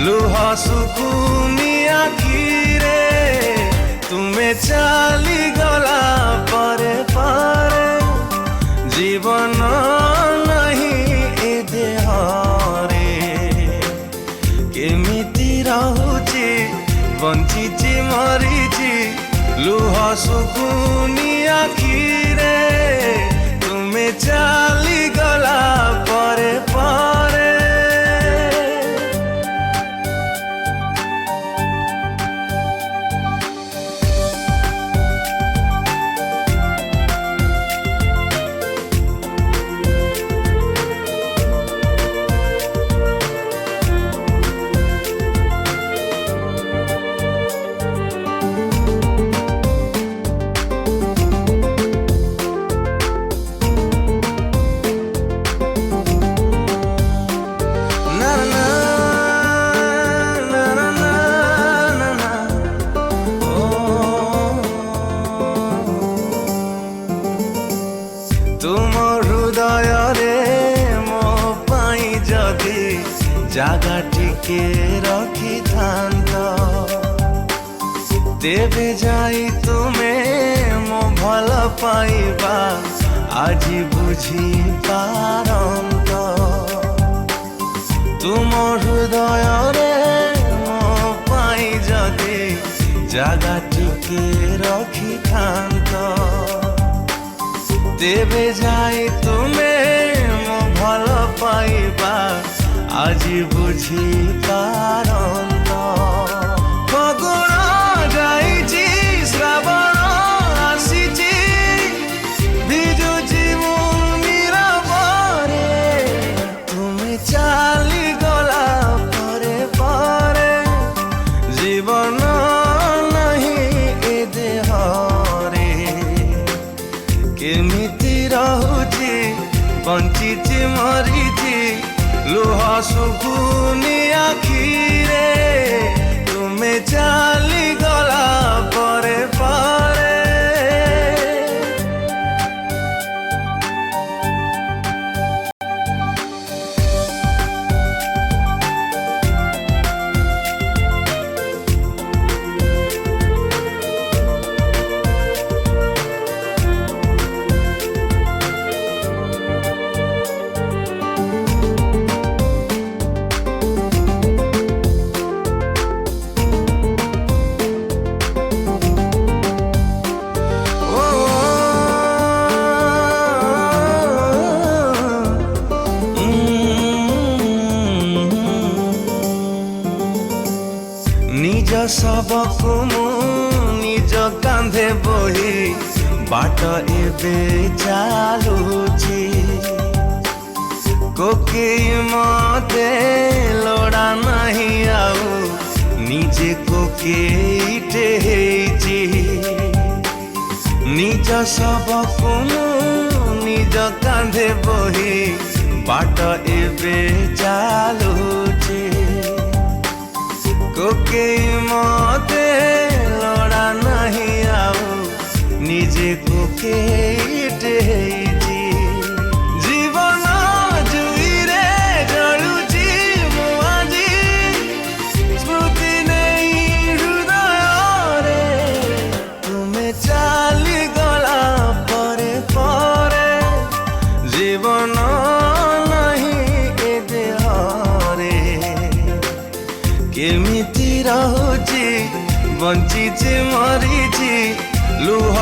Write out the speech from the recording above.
लुह सुकुनी आखिरे तुमे चाली गला परे परे जीवन नहीं ए देहरे केमिति रहुची बंचिची मरीची लुह सुकुनी आखिरे तुमे चाली गला परे परे तुम हृदय रे मो पाई जदि जागा टिके रखी थांत तेबे जाई तुमे मो भल पाइबा आज बुझी पारंत तुम हृदय रे मो पाई जदि जागा टिके रखी थांत तेबे जाई तुमे मो भल पाइबा आज बुझी पारंत फगुण जाइची श्रावण आसीची भिजुची मु नीरवरे तुमे चाली गला परे परे जीवन नहीं ए देहरे केमिति रहुची बंचिची मरीची लुह सुकुनी आखिरे तुमे चाली गला परे परे निज सबको मु निज कांधे बोही बाट एबे चालुची कोके मते लोड़ा नहीं आउ निजे कोके इटे हेची निज सबको मु निज कांधे बोही बाट एबे चालुची कोके मते लड़ा नहीं आउ निजे कोके इटे हेची जीवन जुई रे जलुची मु आजी स्मृति नहीं हृदय रे तुमे चाली गला परे परे जीवन नहीं ए देहरे केमिति रहुची बंचिची मरीची लुह